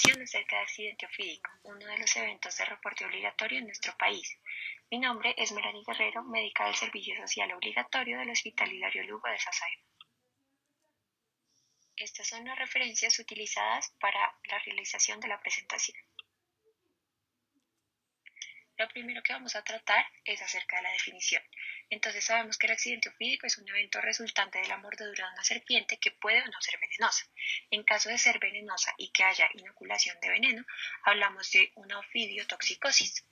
presentación acerca de accidente ofídico, uno de los eventos de reporte obligatorio en nuestro país. Mi nombre es Melanie Guerrero, médica del Servicio Social Obligatorio del Hospital Hilario Lugo de Sasaima. Estas son las referencias utilizadas para la realización de la presentación. Lo primero que vamos a tratar es acerca de la definición. Entonces sabemos que el accidente ofídico es un evento resultante de la mordedura de una serpiente que puede o no ser venenosa. En caso de ser venenosa y que haya inoculación de veneno, hablamos de una ofidiotoxicosis.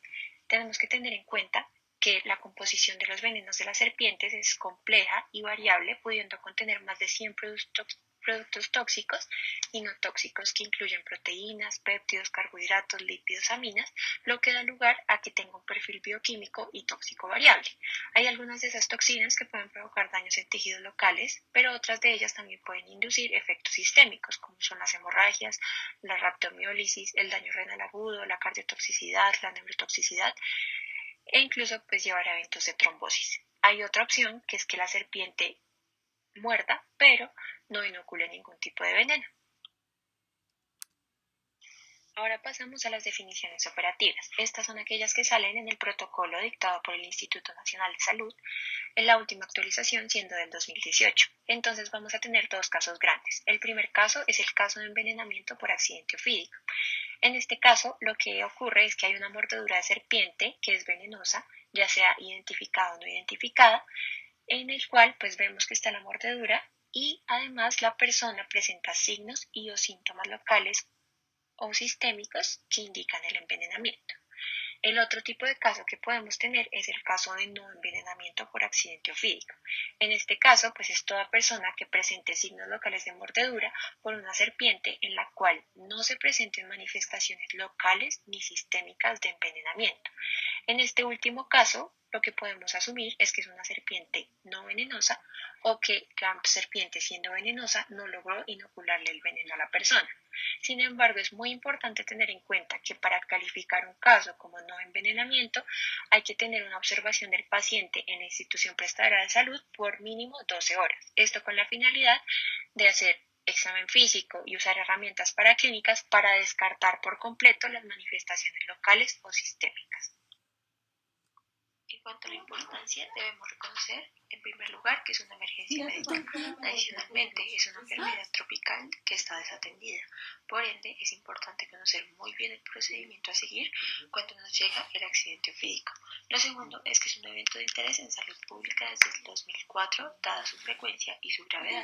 Tenemos que tener en cuenta que la composición de los venenos de las serpientes es compleja y variable, pudiendo contener más de 100 productos tóxicos y no tóxicos que incluyen proteínas, péptidos, carbohidratos, lípidos, aminas, lo que da lugar a que tenga un perfil bioquímico y tóxico variable. Hay algunas de esas toxinas que pueden provocar daños en tejidos locales, pero otras de ellas también pueden inducir efectos sistémicos, como son las hemorragias, la rhabdomiólisis, el daño renal agudo, la cardiotoxicidad, la neurotoxicidad e incluso llevar a eventos de trombosis. Hay otra opción que es que la serpiente muerda, pero no inocule ningún tipo de veneno. Ahora pasamos a las definiciones operativas. Estas son aquellas que salen en el protocolo dictado por el Instituto Nacional de Salud, en la última actualización siendo del 2018. Entonces vamos a tener dos casos grandes. El primer caso es el caso de envenenamiento por accidente ofídico. En este caso, lo que ocurre es que hay una mordedura de serpiente que es venenosa, ya sea identificada o no identificada, en el cual vemos que está la mordedura y además la persona presenta signos y o síntomas locales o sistémicos que indican el envenenamiento. El otro tipo de caso que podemos tener es el caso de no envenenamiento por accidente ofídico. En este caso, es toda persona que presente signos locales de mordedura por una serpiente en la cual no se presenten manifestaciones locales ni sistémicas de envenenamiento. En este último caso, lo que podemos asumir es que es una serpiente no venenosa o que la serpiente, siendo venenosa, no logró inocularle el veneno a la persona. Sin embargo, es muy importante tener en cuenta que para calificar un caso como no envenenamiento hay que tener una observación del paciente en la institución prestadora de salud por mínimo 12 horas. Esto con la finalidad de hacer examen físico y usar herramientas paraclínicas para descartar por completo las manifestaciones locales o sistémicas. En cuanto a la importancia, debemos reconocer, en primer lugar, que es una emergencia médica. Adicionalmente, es una enfermedad tropical que está desatendida. Por ende, es importante conocer muy bien el procedimiento a seguir cuando nos llega el accidente ofídico. Lo segundo es que es un evento de interés en salud pública desde el 2004, dada su frecuencia y su gravedad.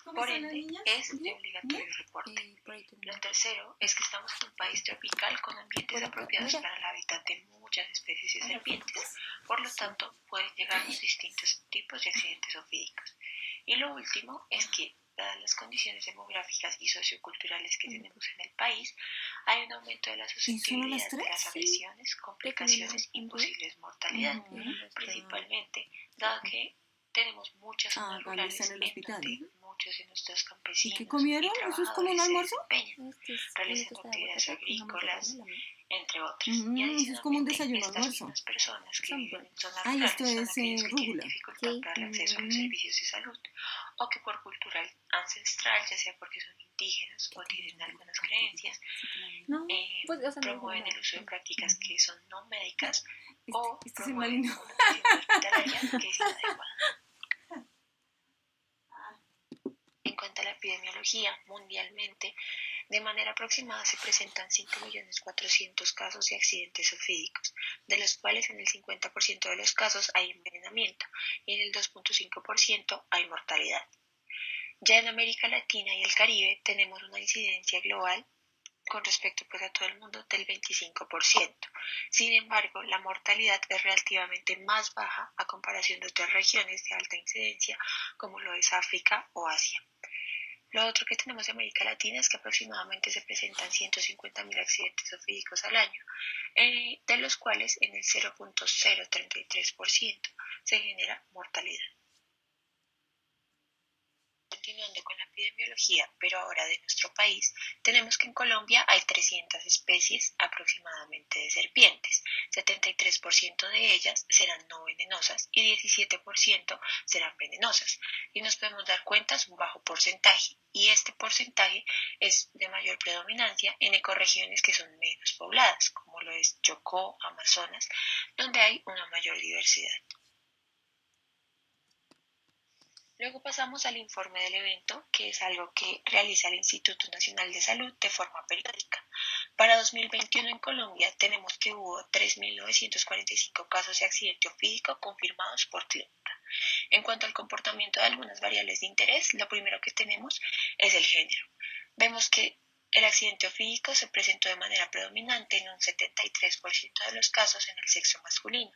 Por ende, es de obligatorio reporte. Lo tercero es que estamos en un país tropical con ambientes apropiados para el hábitat de muchas especies de serpientes. Por lo tanto, pueden llegarnos distintos tipos de accidentes ofídicos. Y lo último es que, dadas las condiciones demográficas y socioculturales que tenemos en el país, hay un aumento de la susceptibilidad de las agresiones, complicaciones y posibles mortalidad, principalmente dado que tenemos muchas zonas rurales en donde muchos de nuestros campesinos y trabajadores se desempeñan, realizando actividades agrícolas, entre otras. Y Eso es como un adicionalmente, desayuno estas almuerzo. mismas personas que viven en zonas rurales Esto son es aquellas que tienen rúgula. dificultad para el acceso a los servicios de salud, o que por cultura ancestral, ya sea porque son indígenas o tienen algunas creencias, promueven el uso de prácticas que son no médicas o promueven una atención hospitalaria que es inadecuada. En cuanto a la epidemiología, mundialmente, de manera aproximada se presentan 5.400.000 casos de accidentes ofídicos, de los cuales en el 50% de los casos hay envenenamiento y en el 2.5% hay mortalidad. Ya en América Latina y el Caribe tenemos una incidencia global con respecto a todo el mundo del 25%. Sin embargo, la mortalidad es relativamente más baja a comparación de otras regiones de alta incidencia como lo es África o Asia. Lo otro que tenemos en América Latina es que aproximadamente se presentan 150.000 accidentes ofídicos al año, de los cuales en el 0.033% se genera mortalidad. Continuando con la epidemiología, pero ahora de nuestro país, tenemos que en Colombia hay 300 especies aproximadamente de serpientes. 73% de ellas serán no venenosas y 17% serán venenosas. Y nos podemos dar cuenta es un bajo porcentaje. Y este porcentaje es de mayor predominancia en ecorregiones que son menos pobladas, como lo es Chocó, Amazonas, donde hay una mayor diversidad. Luego pasamos al informe del evento, que es algo que realiza el Instituto Nacional de Salud de forma periódica. Para 2021 en Colombia tenemos que hubo 3.945 casos de accidente ofídico confirmados por clínica. En cuanto al comportamiento de algunas variables de interés, lo primero que tenemos es el género. Vemos que el accidente ofídico se presentó de manera predominante en un 73% de los casos en el sexo masculino.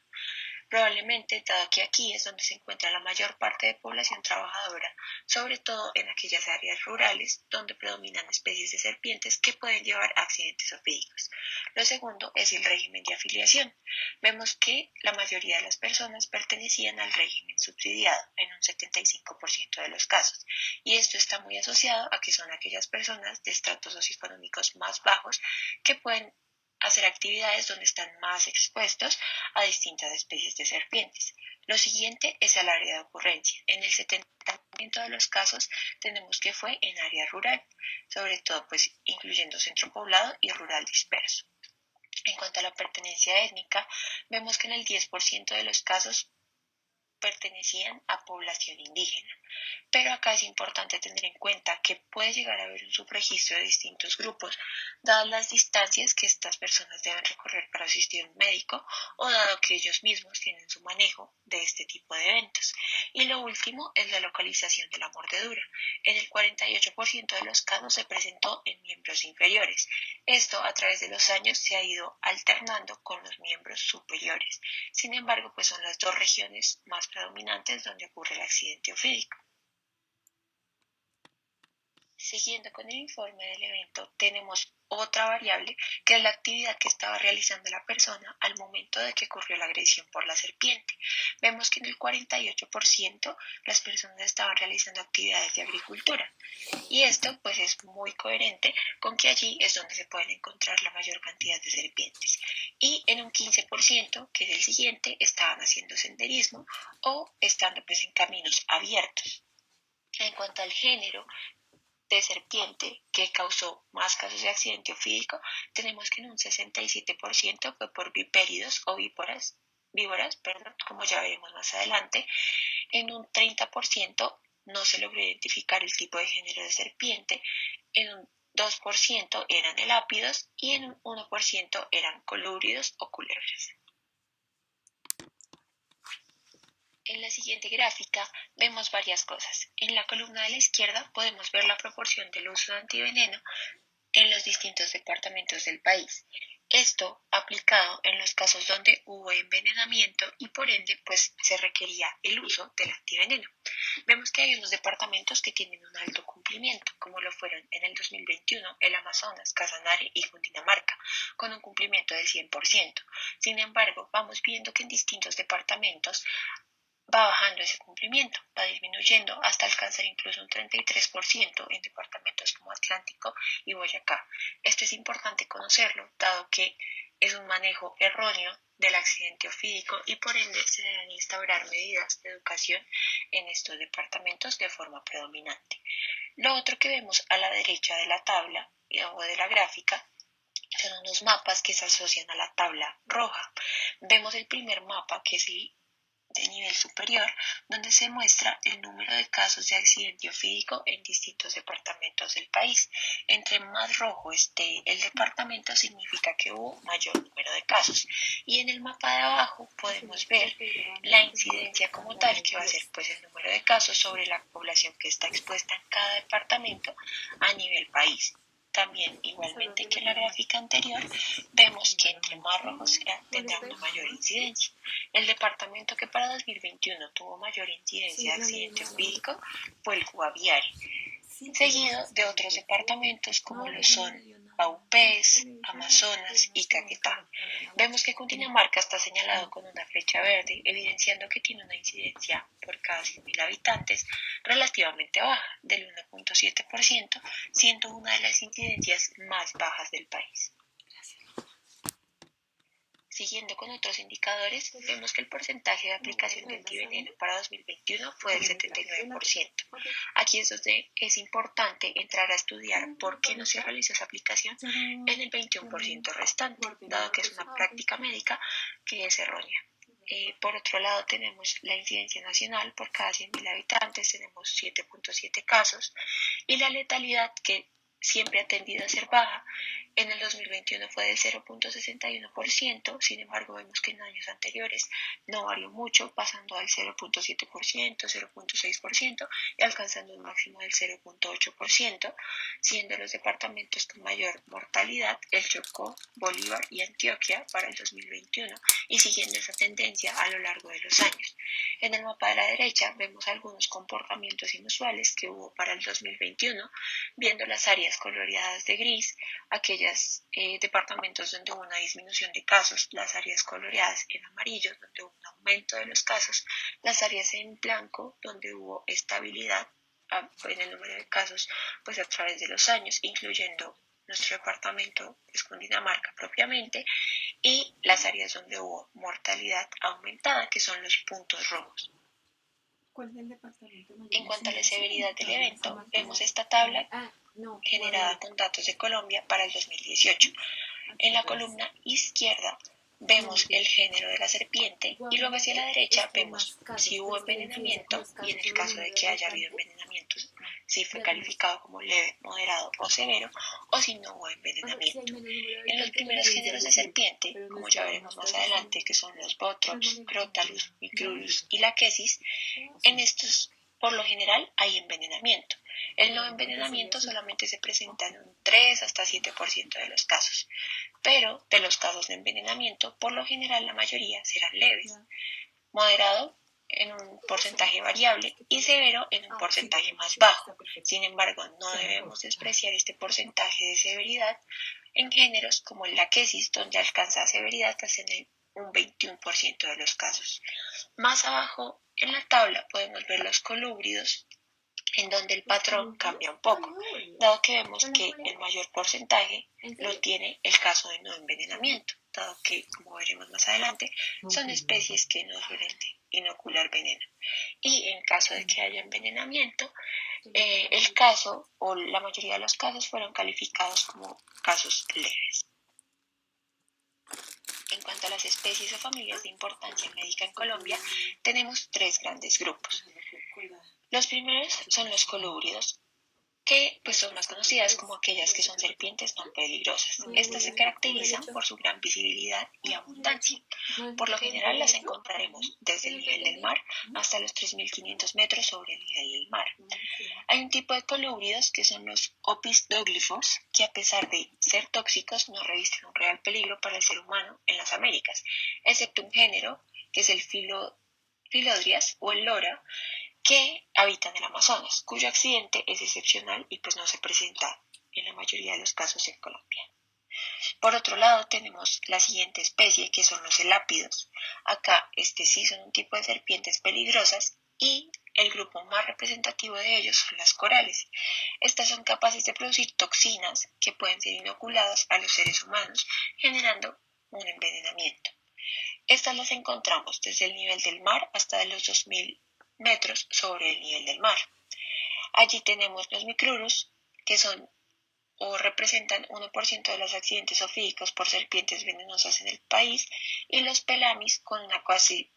Probablemente, dado que aquí es donde se encuentra la mayor parte de población trabajadora, sobre todo en aquellas áreas rurales donde predominan especies de serpientes que pueden llevar a accidentes ofídicos. Lo segundo es el régimen de afiliación. Vemos que la mayoría de las personas pertenecían al régimen subsidiado en un 75% de los casos, y esto está muy asociado a que son aquellas personas de estratos socioeconómicos más bajos que pueden hacer actividades donde están más expuestos a distintas especies de serpientes. Lo siguiente es el área de ocurrencia. En el 70% de los casos tenemos que fue en área rural, sobre todo pues incluyendo centro poblado y rural disperso. En cuanto a la pertenencia étnica, vemos que en el 10% de los casos pertenecían a población indígena. Pero acá es importante tener en cuenta que puede llegar a haber un subregistro de distintos grupos, dadas las distancias que estas personas deben recorrer para asistir a un médico o dado que ellos mismos tienen su manejo de este tipo de eventos. Y lo último es la localización de la mordedura. En el 48% de los casos se presentó en miembros inferiores. Esto a través de los años se ha ido alternando con los miembros superiores. Sin embargo, pues son las dos regiones más predominantes donde ocurre el accidente ofídico. Siguiendo con el informe del evento, tenemos otra variable que es la actividad que estaba realizando la persona al momento de que ocurrió la agresión por la serpiente. Vemos que en el 48% las personas estaban realizando actividades de agricultura y esto pues es muy coherente con que allí es donde se pueden encontrar la mayor cantidad de serpientes. Y en un 15%, que es el siguiente, estaban haciendo senderismo o estando pues en caminos abiertos. En cuanto al género de serpiente que causó más casos de accidente ofídico, tenemos que en un 67% fue por vipéridos o víboras, como ya veremos más adelante. En un 30% no se logró identificar el tipo de género de serpiente, en un 2% eran elápidos y en un 1% eran colúridos o culebras. En la siguiente gráfica vemos varias cosas. En la columna de la izquierda podemos ver la proporción del uso de antiveneno en los distintos departamentos del país. Esto aplicado en los casos donde hubo envenenamiento y por ende pues se requería el uso del antiveneno. Vemos que hay unos departamentos que tienen un alto cumplimiento, como lo fueron en el 2021 el Amazonas, Casanare y Cundinamarca, con un cumplimiento del 100%. Sin embargo, vamos viendo que en distintos departamentos va bajando ese cumplimiento, va disminuyendo hasta alcanzar incluso un 33% en departamentos como Atlántico y Boyacá. Esto es importante conocerlo, dado que es un manejo erróneo del accidente ofídico y por ende se deben instaurar medidas de educación en estos departamentos de forma predominante. Lo otro que vemos a la derecha de la tabla o de la gráfica son unos mapas que se asocian a la tabla roja. Vemos el primer mapa, que es el de nivel superior, donde se muestra el número de casos de accidente ofídico en distintos departamentos del país. Entre más rojo esté el departamento, significa que hubo mayor número de casos. Y en el mapa de abajo podemos ver la incidencia como tal, que va a ser pues el número de casos sobre la población que está expuesta en cada departamento a nivel país. También, igualmente que en la gráfica anterior, vemos que entre más rojo sea, tendrá una mayor incidencia. El departamento que para 2021 tuvo mayor incidencia de accidente ofídico fue el Guaviare, seguido de otros departamentos como lo son Paupés, Amazonas y Caquetá. Vemos que Cundinamarca está señalado con una flecha verde, evidenciando que tiene una incidencia por cada 100.000 habitantes relativamente baja, del 1.7%, siendo una de las incidencias más bajas del país. Siguiendo con otros indicadores, vemos que el porcentaje de aplicación de antiveneno para 2021 fue del 79%. Aquí es donde es importante entrar a estudiar por qué no se realizó esa aplicación en el 21% restante, dado que es una práctica médica que es errónea. Por otro lado, tenemos la incidencia nacional por cada 100.000 habitantes, tenemos 7.7 casos, y la letalidad, que siempre ha tendido a ser baja, en el 2021 fue del 0.61%, sin embargo vemos que en años anteriores no varió mucho, pasando al 0.7%, 0.6% y alcanzando un máximo del 0.8%, siendo los departamentos con mayor mortalidad el Chocó, Bolívar y Antioquia para el 2021, y siguiendo esa tendencia a lo largo de los años. En el mapa de la derecha vemos algunos comportamientos inusuales que hubo para el 2021, viendo las áreas coloreadas de gris, aquellos departamentos donde hubo una disminución de casos, las áreas coloreadas en amarillo, donde hubo un aumento de los casos, las áreas en blanco, donde hubo estabilidad en el número de casos pues a través de los años, incluyendo nuestro departamento, pues Cundinamarca propiamente, y las áreas donde hubo mortalidad aumentada, que son los puntos rojos. En cuanto a la severidad del evento, vemos esta tabla generada con datos de Colombia para el 2018. En la columna izquierda vemos el género de la serpiente y luego hacia la derecha vemos si hubo envenenamiento, y en el caso de que haya habido envenenamiento, si fue calificado como leve, moderado o severo, o si no hubo envenenamiento. En los primeros géneros de serpiente, como ya veremos más adelante, que son los Botrops, Crotalus, Micrurus y Lachesis, en estos por lo general hay envenenamiento. El no envenenamiento solamente se presenta en un 3 hasta 7% de los casos, pero de los casos de envenenamiento, por lo general la mayoría serán leves, moderado en un porcentaje variable y severo en un porcentaje más bajo. Sin embargo, no debemos despreciar este porcentaje de severidad en géneros como el Lachesis, donde alcanza severidad hasta en un 21% de los casos. Más abajo en la tabla podemos ver los colúbridos, en donde el patrón cambia un poco, dado que vemos que el mayor porcentaje lo tiene el caso de no envenenamiento, dado que, como veremos más adelante, son especies que no suelen inocular veneno. Y en caso de que haya envenenamiento, el caso o la mayoría de los casos fueron calificados como casos leves. En cuanto a las especies o familias de importancia médica en Colombia, tenemos tres grandes grupos. Los primeros son los colúbridos, que pues son más conocidas como aquellas que son serpientes no peligrosas. Estas se caracterizan por su gran visibilidad y abundancia. Por lo general las encontraremos desde el nivel del mar hasta los 3.500 metros sobre el nivel del mar. Hay un tipo de colúbridos que son los opisdoglifos, que a pesar de ser tóxicos no revisten un real peligro para el ser humano en las Américas, excepto un género que es el Philodrias o el lora, que habitan en el Amazonas, cuyo accidente es excepcional y pues no se presenta en la mayoría de los casos en Colombia. Por otro lado tenemos la siguiente especie, que son los elápidos. Acá sí son un tipo de serpientes peligrosas y el grupo más representativo de ellos son las corales. Estas son capaces de producir toxinas que pueden ser inoculadas a los seres humanos, generando un envenenamiento. Estas las encontramos desde el nivel del mar hasta de los 2.000 metros sobre el nivel del mar. Allí tenemos los micrurus, que son o representan 1% de los accidentes ofídicos por serpientes venenosas en el país, y los pelamis con una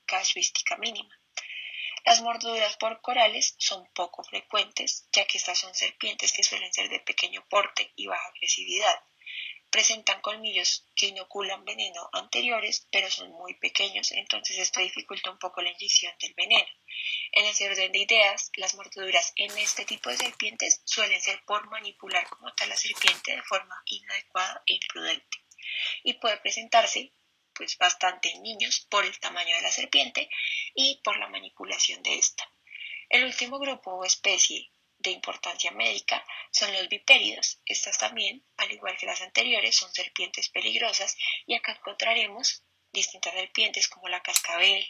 casuística mínima. Las mordeduras por corales son poco frecuentes, ya que estas son serpientes que suelen ser de pequeño porte y baja agresividad. Presentan colmillos que inoculan veneno anteriores, pero son muy pequeños, entonces esto dificulta un poco la inyección del veneno. En ese orden de ideas, las mordeduras en este tipo de serpientes suelen ser por manipular como tal la serpiente de forma inadecuada e imprudente, y puede presentarse pues bastante en niños por el tamaño de la serpiente y por la manipulación de esta. El último grupo o especie de importancia médica son los vipéridos. Estas también, al igual que las anteriores, son serpientes peligrosas y acá encontraremos distintas serpientes como la cascabel,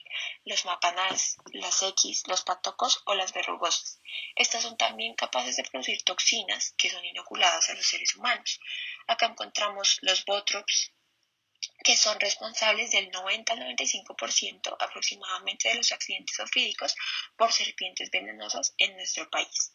los mapanás, las equis, los patocos o las verrugosas. Estas son también capaces de producir toxinas que son inoculadas a los seres humanos. Acá encontramos los botrops, que son responsables del 90 al 95% aproximadamente de los accidentes ofídicos por serpientes venenosas en nuestro país.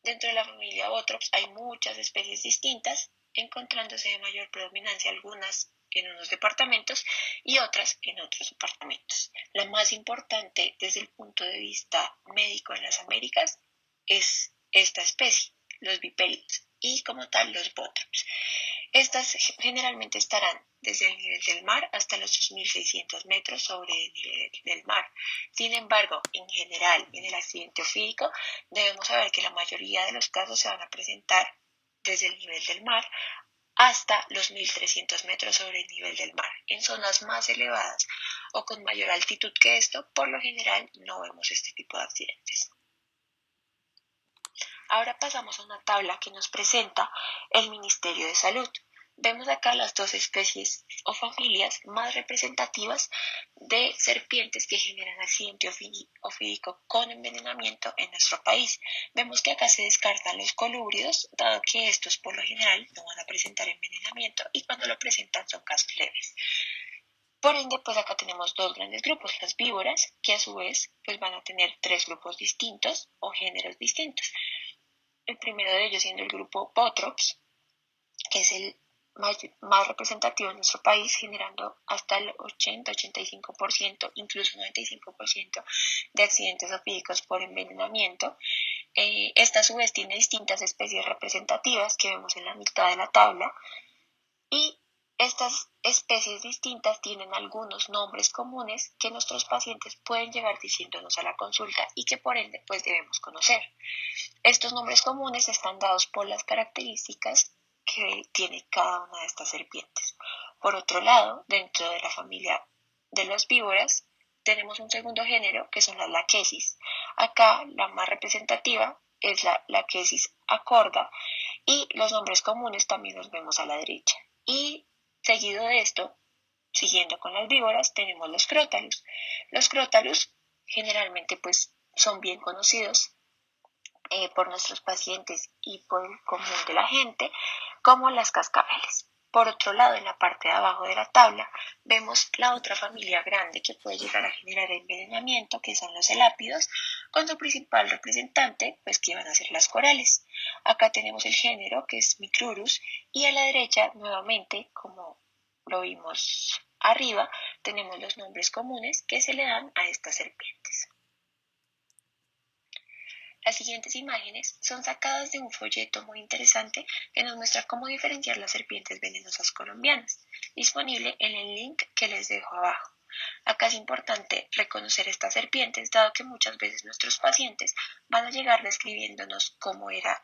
Dentro de la familia Botrops hay muchas especies distintas, encontrándose de mayor predominancia algunas en unos departamentos y otras en otros departamentos. La más importante desde el punto de vista médico en las Américas es esta especie, los vipéridos, y como tal los Botrops. Estas generalmente estarán desde el nivel del mar hasta los 2.600 metros sobre el nivel del mar. Sin embargo, en general, en el accidente ofídico, debemos saber que la mayoría de los casos se van a presentar desde el nivel del mar hasta los 1.300 metros sobre el nivel del mar. En zonas más elevadas o con mayor altitud que esto, por lo general no vemos este tipo de accidentes. Ahora pasamos a una tabla que nos presenta el Ministerio de Salud. Vemos acá las dos especies o familias más representativas de serpientes que generan accidente ofídico con envenenamiento en nuestro país. Vemos que acá se descartan los colúbridos, dado que estos por lo general no van a presentar envenenamiento y cuando lo presentan son casos leves. Por ende, pues acá tenemos dos grandes grupos, las víboras, que a su vez pues van a tener tres grupos distintos o géneros distintos. El primero de ellos siendo el grupo Botrops, que es el más representativo en nuestro país, generando hasta el 80-85%, incluso 95% de accidentes ofídicos por envenenamiento. Esta a su vez tiene distintas especies representativas que vemos en la mitad de la tabla y estas especies distintas tienen algunos nombres comunes que nuestros pacientes pueden llegar diciéndonos a la consulta y que por ende pues debemos conocer. Estos nombres comunes están dados por las características que tiene cada una de estas serpientes. Por otro lado, dentro de la familia de las víboras, tenemos un segundo género que son las laquesis. Acá la más representativa es la laquesis acorda y los nombres comunes también los vemos a la derecha. Y seguido de esto, siguiendo con las víboras, tenemos los crótalus. Los crótalus generalmente pues son bien conocidos por nuestros pacientes y por el común de la gente, como las cascabeles. Por otro lado, en la parte de abajo de la tabla, vemos la otra familia grande que puede llegar a generar envenenamiento, que son los elápidos, con su principal representante, pues que van a ser las corales. Acá tenemos el género, que es Micrurus, y a la derecha, nuevamente, como lo vimos arriba, tenemos los nombres comunes que se le dan a estas serpientes. Las siguientes imágenes son sacadas de un folleto muy interesante que nos muestra cómo diferenciar las serpientes venenosas colombianas, disponible en el link que les dejo abajo. Acá es importante reconocer estas serpientes, dado que muchas veces nuestros pacientes van a llegar describiéndonos cómo era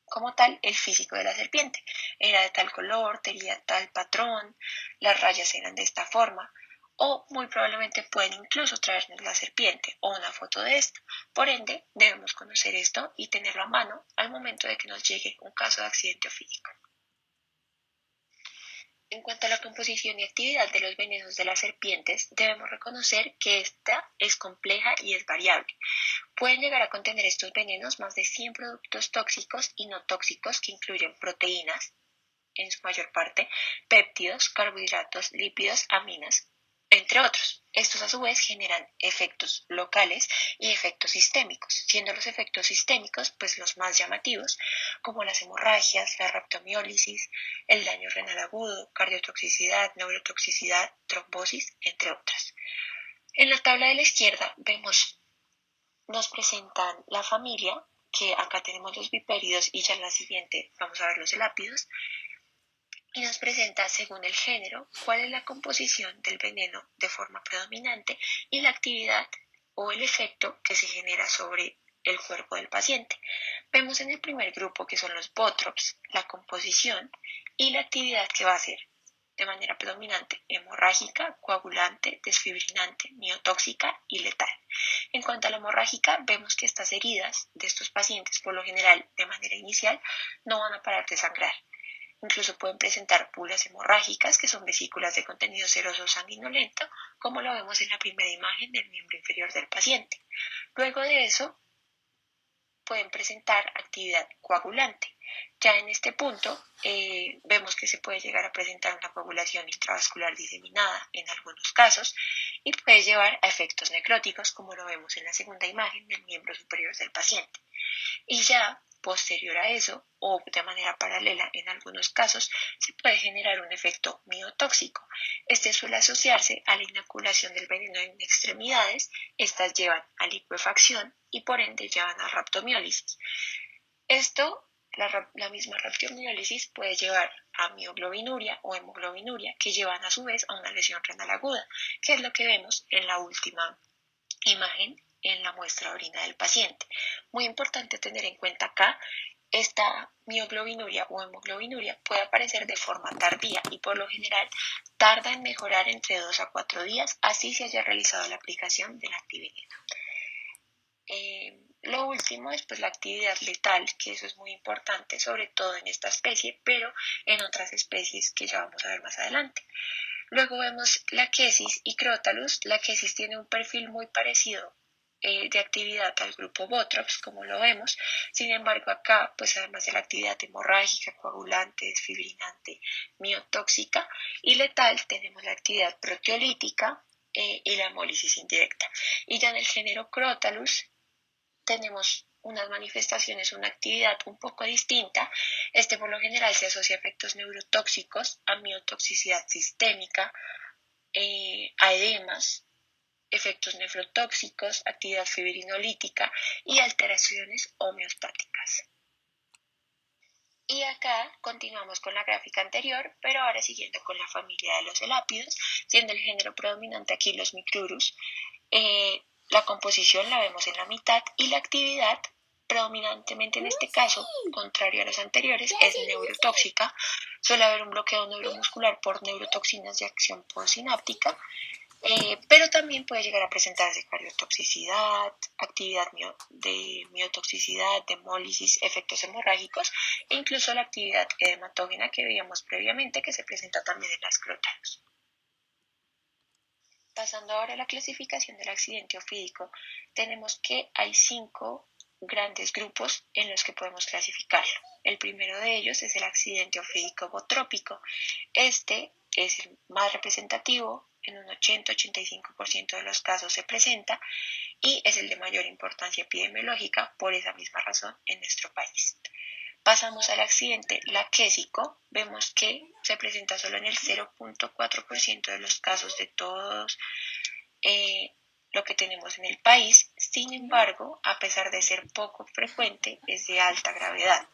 como tal el físico de la serpiente. Era de tal color, tenía tal patrón, las rayas eran de esta forma o muy probablemente pueden incluso traernos la serpiente o una foto de esta. Por ende, debemos conocer esto y tenerlo a mano al momento de que nos llegue un caso de accidente ofídico. En cuanto a la composición y actividad de los venenos de las serpientes, debemos reconocer que esta es compleja y es variable. Pueden llegar a contener estos venenos más de 100 productos tóxicos y no tóxicos que incluyen proteínas, en su mayor parte, péptidos, carbohidratos, lípidos, aminas, entre otros. Estos a su vez generan efectos locales y efectos sistémicos, siendo los efectos sistémicos pues los más llamativos, como las hemorragias, la rhabdomiólisis, el daño renal agudo, cardiotoxicidad, neurotoxicidad, trombosis, entre otras. En la tabla de la izquierda nos presentan la familia, que acá tenemos los vipéridos y ya en la siguiente vamos a ver los elápidos, y nos presenta según el género cuál es la composición del veneno de forma predominante y la actividad o el efecto que se genera sobre el cuerpo del paciente. Vemos en el primer grupo que son los botrops, la composición y la actividad que va a hacer. de manera predominante hemorrágica, coagulante, desfibrinante, miotóxica y letal. En cuanto a la hemorrágica, vemos que estas heridas de estos pacientes, por lo general de manera inicial, no van a parar de sangrar. Incluso pueden presentar puras hemorrágicas, que son vesículas de contenido seroso sanguinolento, como lo vemos en la primera imagen del miembro inferior del paciente. Luego de eso, pueden presentar actividad coagulante. Ya en este punto vemos que se puede llegar a presentar una coagulación intravascular diseminada en algunos casos y puede llevar a efectos necróticos, como lo vemos en la segunda imagen del miembro superior del paciente. Y ya posterior a eso, o de manera paralela en algunos casos, se puede generar un efecto miotóxico. Este suele asociarse a la inoculación del veneno en extremidades. Estas llevan a licuefacción y por ende llevan a raptomiólisis. La misma raptomiólisis puede llevar a mioglobinuria o hemoglobinuria, que llevan a su vez a una lesión renal aguda, que es lo que vemos en la última imagen en la muestra de orina del paciente. Muy importante tener en cuenta acá, esta mioglobinuria o hemoglobinuria puede aparecer de forma tardía y por lo general tarda en mejorar entre 2 a 4 días, así se haya realizado la aplicación del antiveneno. Lo último es pues la actividad letal, que eso es muy importante, sobre todo en esta especie, pero en otras especies que ya vamos a ver más adelante. Luego vemos la Quesis y Crotalus. La Quesis tiene un perfil muy parecido de actividad al grupo Botrops, como lo vemos. Sin embargo, acá, pues además de la actividad hemorrágica, coagulante, desfibrinante, miotóxica y letal, tenemos la actividad proteolítica y la hemólisis indirecta. Y ya en el género Crotalus tenemos unas manifestaciones, una actividad un poco distinta. Este por lo general se asocia a efectos neurotóxicos, a miotoxicidad sistémica, a edemas, efectos nefrotóxicos, actividad fibrinolítica y alteraciones homeostáticas. Y acá continuamos con la gráfica anterior, pero ahora siguiendo con la familia de los elápidos, siendo el género predominante aquí los Micrurus. La composición la vemos en la mitad y la actividad, predominantemente en este caso, contrario a los anteriores, es neurotóxica. Suele haber un bloqueo neuromuscular por neurotoxinas de acción postsináptica, pero también puede llegar a presentarse cardiotoxicidad, actividad de miotoxicidad, de hemólisis, efectos hemorrágicos e incluso la actividad edematógena que veíamos previamente, que se presenta también en las crótalos. Pasando ahora a la clasificación del accidente ofídico, tenemos que hay 5 grandes grupos en los que podemos clasificarlo. El primero de ellos es el accidente ofídico botrópico. Este es el más representativo, en un 80-85% de los casos se presenta y es el de mayor importancia epidemiológica por esa misma razón en nuestro país. Pasamos al accidente laquésico, vemos que se presenta solo en el 0.4% de los casos de todos lo que tenemos en el país. Sin embargo, a pesar de ser poco frecuente, es de alta gravedad.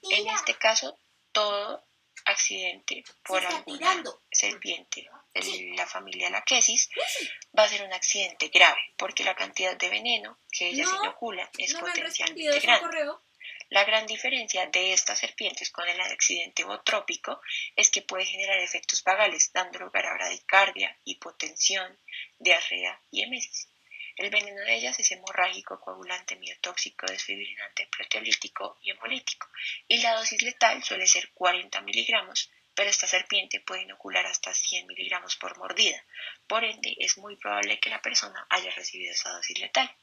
En este caso, todo accidente por alguna serpiente de la familia Lachesis va a ser un accidente grave, porque la cantidad de veneno que ellas inoculan es potencialmente grande. La gran diferencia de estas serpientes con el accidente botrópico es que puede generar efectos vagales, dando lugar a bradicardia, hipotensión, diarrea y emesis. El veneno de ellas es hemorrágico, coagulante, miotóxico, desfibrinante, proteolítico y hemolítico, y la dosis letal suele ser 40 miligramos, pero esta serpiente puede inocular hasta 100 miligramos por mordida. Por ende, es muy probable que la persona haya recibido esa dosis letal.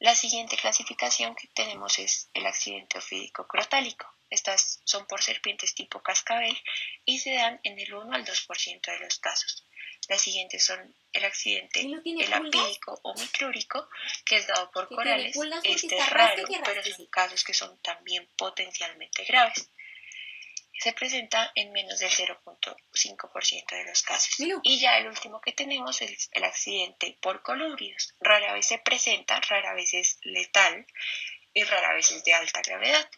La siguiente clasificación que tenemos es el accidente ofídico crotálico. Estas son por serpientes tipo cascabel y se dan en el 1 al 2% de los casos. Las siguientes son el accidente elapídico o micrúrico, que es dado por corales. Este es raro, pero son casos que son también potencialmente graves. Se presenta en menos del 0.5% de los casos. Y ya el último que tenemos es el accidente por colurios. Rara vez se presenta, rara vez es letal y rara vez es de alta gravedad.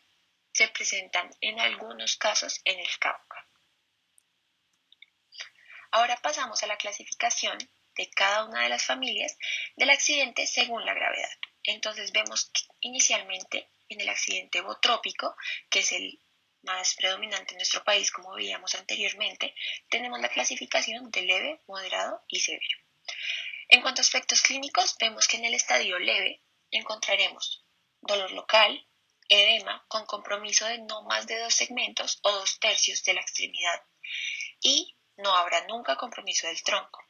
Se presentan en algunos casos en el Cauca. Ahora pasamos a la clasificación de cada una de las familias del accidente según la gravedad. Entonces vemos que inicialmente en el accidente botrópico, que es el más predominante en nuestro país, como veíamos anteriormente, tenemos la clasificación de leve, moderado y severo. En cuanto a aspectos clínicos, vemos que en el estadio leve encontraremos dolor local, edema con compromiso de no más de 2 segmentos o 2/3 de la extremidad y no habrá nunca compromiso del tronco.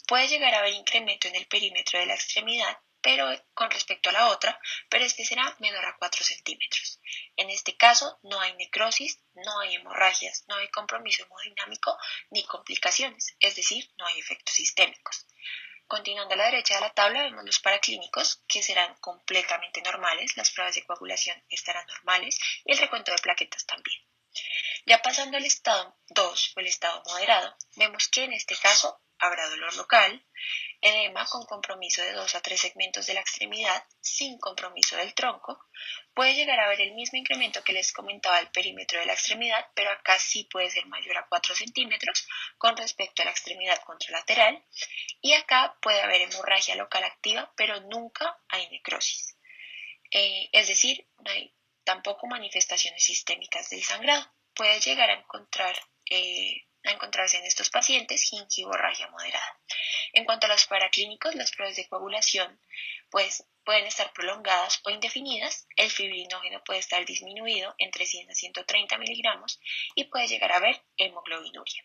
Puede llegar a haber incremento en el perímetro de la extremidad, pero con respecto a la otra, pero este será menor a 4 centímetros. En este caso no hay necrosis, no hay hemorragias, no hay compromiso hemodinámico ni complicaciones, es decir, no hay efectos sistémicos. Continuando a la derecha de la tabla vemos los paraclínicos que serán completamente normales, las pruebas de coagulación estarán normales y el recuento de plaquetas también. Ya pasando al estado 2 o el estado moderado, vemos que en este caso habrá dolor local, edema con compromiso de 2 a 3 segmentos de la extremidad sin compromiso del tronco. Puede llegar a haber el mismo incremento que les comentaba el perímetro de la extremidad, pero acá sí puede ser mayor a 4 centímetros con respecto a la extremidad contralateral. Y acá puede haber hemorragia local activa, pero nunca hay necrosis. Es decir, no hay tampoco manifestaciones sistémicas del sangrado. Puede llegar a encontrarse en estos pacientes gingivorragia moderada. En cuanto a los paraclínicos, las pruebas de coagulación pues, pueden estar prolongadas o indefinidas. El fibrinógeno puede estar disminuido entre 100 a 130 miligramos y puede llegar a haber hemoglobinuria.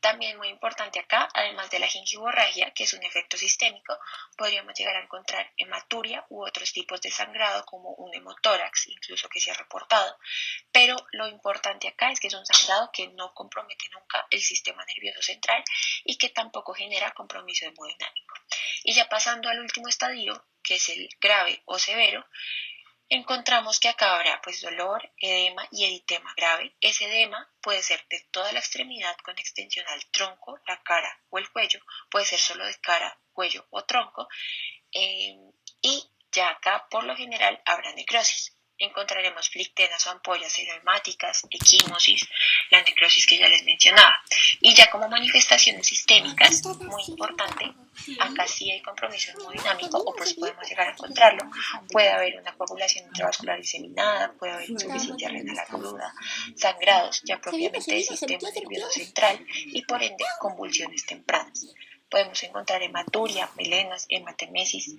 También muy importante acá, además de la gingivorragia, que es un efecto sistémico, podríamos llegar a encontrar hematuria u otros tipos de sangrado como un hemotórax, incluso que se ha reportado, pero lo importante acá es que es un sangrado que no compromete nunca el sistema nervioso central y que tampoco genera compromiso hemodinámico. Y ya pasando al último estadio, que es el grave o severo, encontramos que acá habrá pues dolor, edema y eritema grave. Ese edema puede ser de toda la extremidad con extensión al tronco, la cara o el cuello, puede ser solo de cara, cuello o tronco, y ya acá por lo general habrá necrosis. Encontraremos flictenas o ampollas serohemáticas, equimosis, la necrosis que ya les mencionaba. Y ya como manifestaciones sistémicas, muy importante, acá sí hay compromiso hemodinámico o pues podemos llegar a encontrarlo. Puede haber una coagulación intravascular diseminada, puede haber insuficiencia renal aguda, sangrados ya propiamente del sistema nervioso central y por ende convulsiones tempranas. Podemos encontrar hematuria, melenas, hematemesis,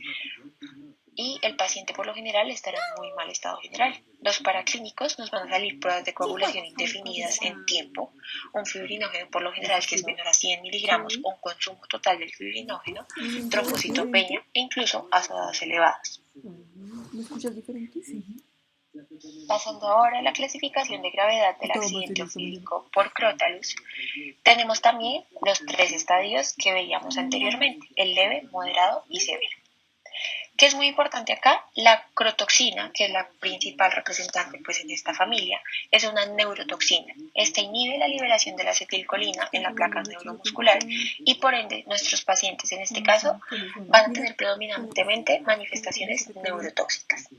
y el paciente por lo general estará en muy mal estado general. Los paraclínicos nos van a salir pruebas de coagulación indefinidas en tiempo, un fibrinógeno por lo general que es menor a 100 miligramos o un consumo total del fibrinógeno, trombocitopenia e incluso azodadas elevadas. ¿Me escuchas diferente? Sí. Pasando ahora a la clasificación de gravedad del accidente ofídico por Crotalus, tenemos también los 3 estadios que veíamos anteriormente, el leve, moderado y severo. ¿Qué es muy importante acá? La crotoxina, que es la principal representante pues, en esta familia, es una neurotoxina. Esta inhibe la liberación de la acetilcolina en la placa neuromuscular y por ende nuestros pacientes en este caso van a tener predominantemente manifestaciones neurotóxicas.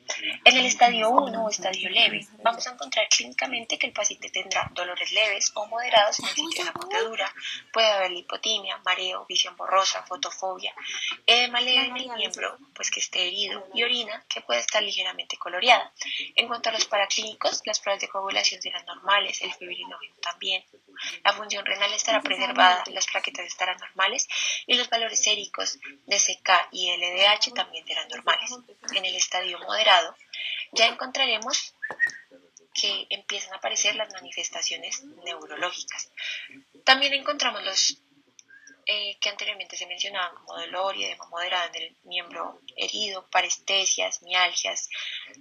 En el estadio 1 o estadio leve vamos a encontrar clínicamente que el paciente tendrá dolores leves o moderados en el sitio de la mordedura, puede haber lipotimia, mareo, visión borrosa, fotofobia, edema leve en el miembro pues que esté herido y orina que puede estar ligeramente coloreada. En cuanto a los paraclínicos, las pruebas de coagulación serán normales, el fibrinógeno también. La función renal estará preservada, las plaquetas estarán normales y los valores séricos de CK y LDH también serán normales. En el estadio moderado ya encontraremos que empiezan a aparecer las manifestaciones neurológicas. También encontramos los que anteriormente se mencionaban como dolor y edema moderado en el miembro herido, parestesias, mialgias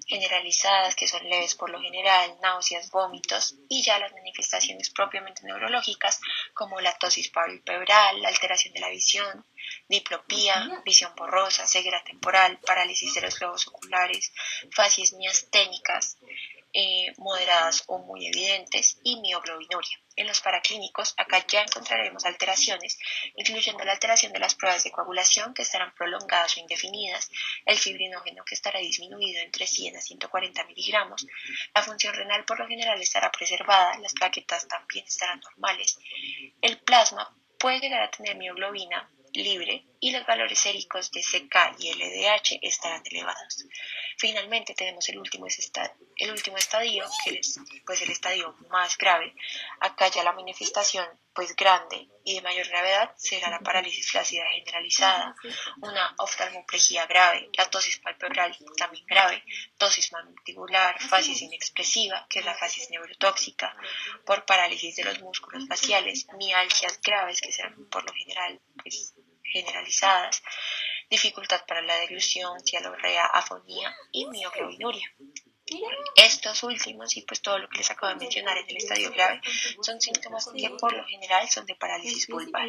generalizadas que son leves por lo general, náuseas, vómitos y ya las manifestaciones propiamente neurológicas como la tosis palpebral, la alteración de la visión, diplopía, visión borrosa, ceguera temporal, parálisis de los globos oculares, facies miasténicas, moderadas o muy evidentes y mioglobinuria. En los paraclínicos, acá ya encontraremos alteraciones, incluyendo la alteración de las pruebas de coagulación que estarán prolongadas o indefinidas, el fibrinógeno que estará disminuido entre 100 a 140 miligramos, la función renal por lo general estará preservada, las plaquetas también estarán normales, el plasma puede llegar a tener mioglobina libre y los valores séricos de CK y LDH estarán elevados. Finalmente tenemos el último estadio, que es pues el estadio más grave. Acá ya la manifestación pues grande y de mayor gravedad será la parálisis flácida generalizada, una oftalmoplegia grave, la tosis palpebral también grave, tosis mandibular, facies inexpresiva, que es la facies neurotóxica, por parálisis de los músculos faciales, mialgias graves que serán por lo general pues generalizadas, dificultad para la deglución, cialorrea, afonía y mioglobinuria. Estos últimos y pues todo lo que les acabo de mencionar en el estadio grave son síntomas que por lo general son de parálisis vulvar.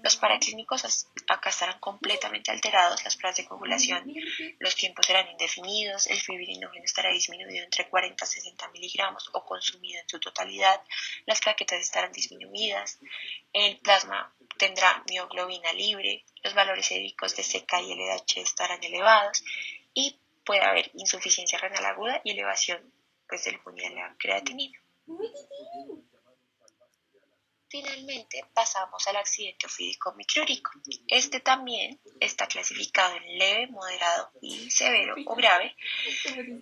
Los paraclínicos acá estarán completamente alterados, las pruebas de coagulación, los tiempos serán indefinidos, el fibrinógeno estará disminuido entre 40 a 60 miligramos o consumido en su totalidad, las plaquetas estarán disminuidas, el plasma tendrá mioglobina libre, los valores séricos de CK y LDH estarán elevados y puede haber insuficiencia renal aguda y elevación pues, del de la creatinina. Finalmente pasamos al accidente ofídico micrúrico. Este también está clasificado en leve, moderado y severo o grave.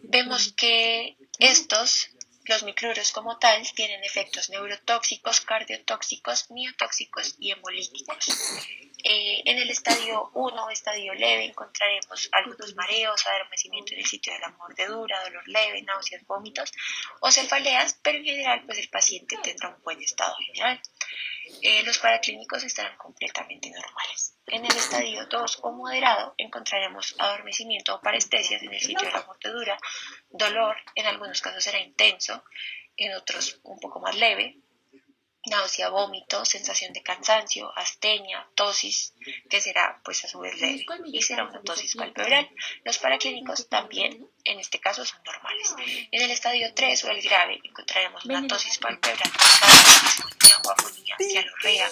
Vemos que los micruros como tal, tienen efectos neurotóxicos, cardiotóxicos, miotóxicos y hemolíticos. En el estadio 1 o estadio leve encontraremos algunos mareos, adormecimiento en el sitio de la mordedura, dolor leve, náuseas, vómitos o cefaleas, pero en general pues el paciente tendrá un buen estado general. Los paraclínicos estarán completamente normales. En el estadio 2 o moderado encontraremos adormecimiento o parestesias en el sitio de la mordedura, dolor, en algunos casos será intenso, en otros un poco más leve, náusea, vómito, sensación de cansancio, astenia, tosis, que será pues a su vez leve, y será una tosis palpebral. Los paraclínicos también, en este caso, son normales. En el estadio 3 o el grave encontraremos una tosis palpebral disfonía o afonía, cialorrea,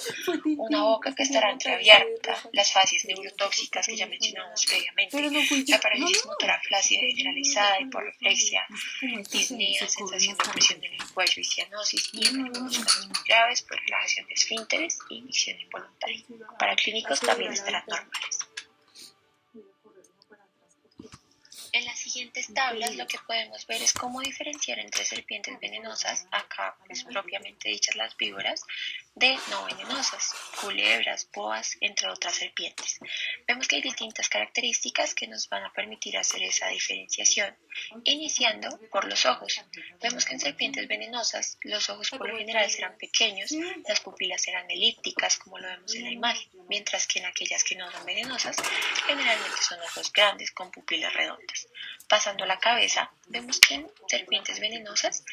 una boca que estará entreabierta, las facies neurotóxicas que ya mencionamos previamente, la parálisis motora flácida generalizada, hiporreflexia, disnea, sensación de presión en el cuello y cianosis, y en algunos casos muy graves, por relajación de esfínteres y micción involuntaria. Para clínicos también estarán normales. En las siguientes tablas lo que podemos ver es cómo diferenciar entre serpientes venenosas, acá pues propiamente dichas las víboras, de no venenosas, culebras, boas, entre otras serpientes. Vemos que hay distintas características que nos van a permitir hacer esa diferenciación, iniciando por los ojos. Vemos que en serpientes venenosas los ojos por lo general serán pequeños, las pupilas serán elípticas como lo vemos en la imagen, mientras que en aquellas que no son venenosas generalmente son ojos grandes con pupilas redondas. Pasando a la cabeza, vemos que en serpientes venenosas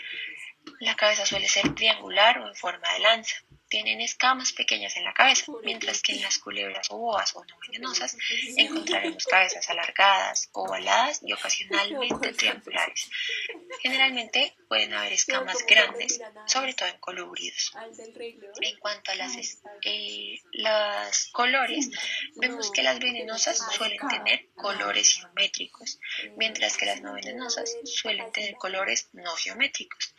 la cabeza suele ser triangular o en forma de lanza. Tienen escamas pequeñas en la cabeza, mientras que en las culebras o boas o no venenosas encontraremos cabezas alargadas, ovaladas y ocasionalmente triangulares. Generalmente pueden haber escamas grandes, sobre todo en colúbridos. En cuanto a los colores, vemos que las venenosas suelen tener colores geométricos, mientras que las no venenosas suelen tener colores no geométricos.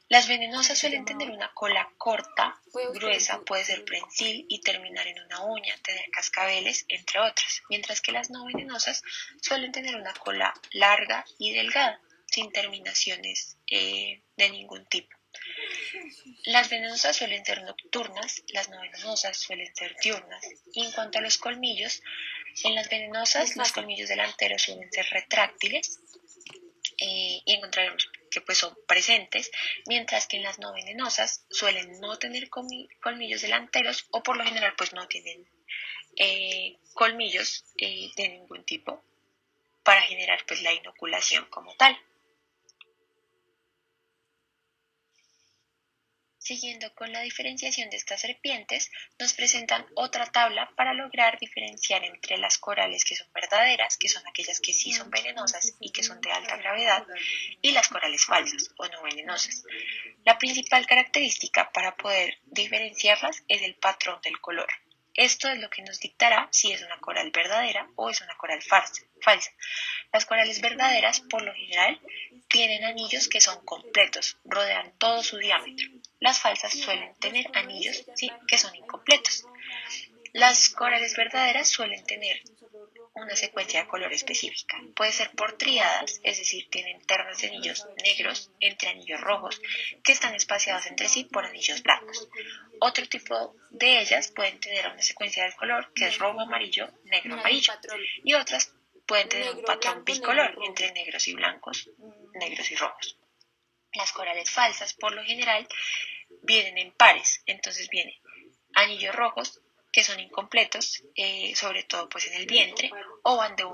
Las venenosas suelen tener una cola corta, gruesa, puede ser prensil y terminar en una uña, tener cascabeles, entre otras, mientras que las no venenosas suelen tener una cola larga y delgada, sin terminaciones de ningún tipo. Las venenosas suelen ser nocturnas, las no venenosas suelen ser diurnas. Y en cuanto a los colmillos, en las venenosas los colmillos delanteros suelen ser retráctiles y encontraremos que pues son presentes, mientras que en las no venenosas suelen no tener colmillos delanteros o por lo general pues no tienen colmillos de ningún tipo para generar pues la inoculación como tal. Siguiendo con la diferenciación de estas serpientes, nos presentan otra tabla para lograr diferenciar entre las corales que son verdaderas, que son aquellas que sí son venenosas y que son de alta gravedad, y las corales falsas o no venenosas. La principal característica para poder diferenciarlas es el patrón del color. Esto es lo que nos dictará si es una coral verdadera o es una coral falsa. Las corales verdaderas, por lo general, tienen anillos que son completos, rodean todo su diámetro. Las falsas suelen tener anillos que son incompletos. Las corales verdaderas suelen tener una secuencia de color específica. Puede ser por tríadas, es decir, tienen ternas de anillos negros entre anillos rojos que están espaciados entre sí por anillos blancos. Otro tipo de ellas pueden tener una secuencia del color que es rojo, amarillo, negro, amarillo. Y otras pueden tener un patrón bicolor entre negros y blancos, negros y rojos. Las corales falsas, por lo general, vienen en pares, entonces vienen anillos rojos que son incompletos, sobre todo pues en el vientre, o van de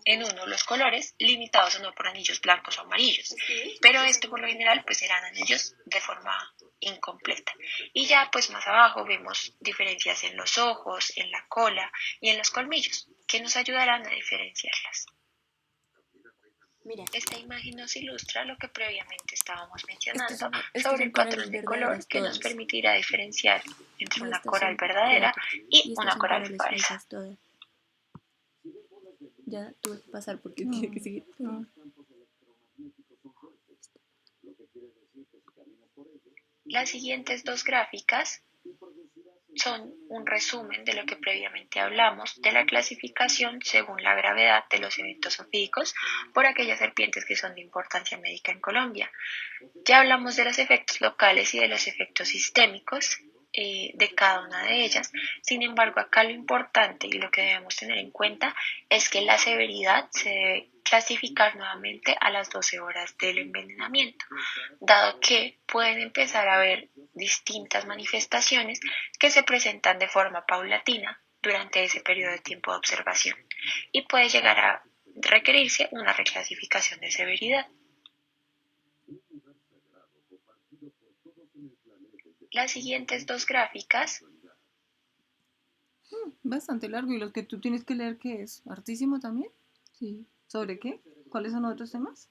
en uno los colores, limitados o no por anillos blancos o amarillos, pero esto por lo general pues serán anillos de forma incompleta. Y ya pues más abajo vemos diferencias en los ojos, en la cola y en los colmillos, que nos ayudarán a diferenciarlas. Mira, esta imagen nos ilustra lo que previamente estábamos mencionando estos sobre son el patrón corales de color verdaderas que nos todas. permitirá diferenciar entre Y una estas coral son verdadera y estas una son coral corales falsa. falsas todas. Ya tuve que pasar porque tiene que seguir. Las siguientes dos gráficas son un resumen de lo que previamente hablamos de la clasificación según la gravedad de los eventos ofídicos por aquellas serpientes que son de importancia médica en Colombia. Ya hablamos de los efectos locales y de los efectos sistémicos de cada una de ellas. Sin embargo, acá lo importante y lo que debemos tener en cuenta es que la severidad se debe clasificar nuevamente a las 12 horas del envenenamiento, dado que pueden empezar a haber distintas manifestaciones que se presentan de forma paulatina durante ese periodo de tiempo de observación y puede llegar a requerirse una reclasificación de severidad. Las siguientes dos gráficas. Bastante largo. ¿Y los que tú tienes que leer qué es? ¿Hartísimo también? Sí. ¿Sobre qué? ¿Cuáles son otros temas?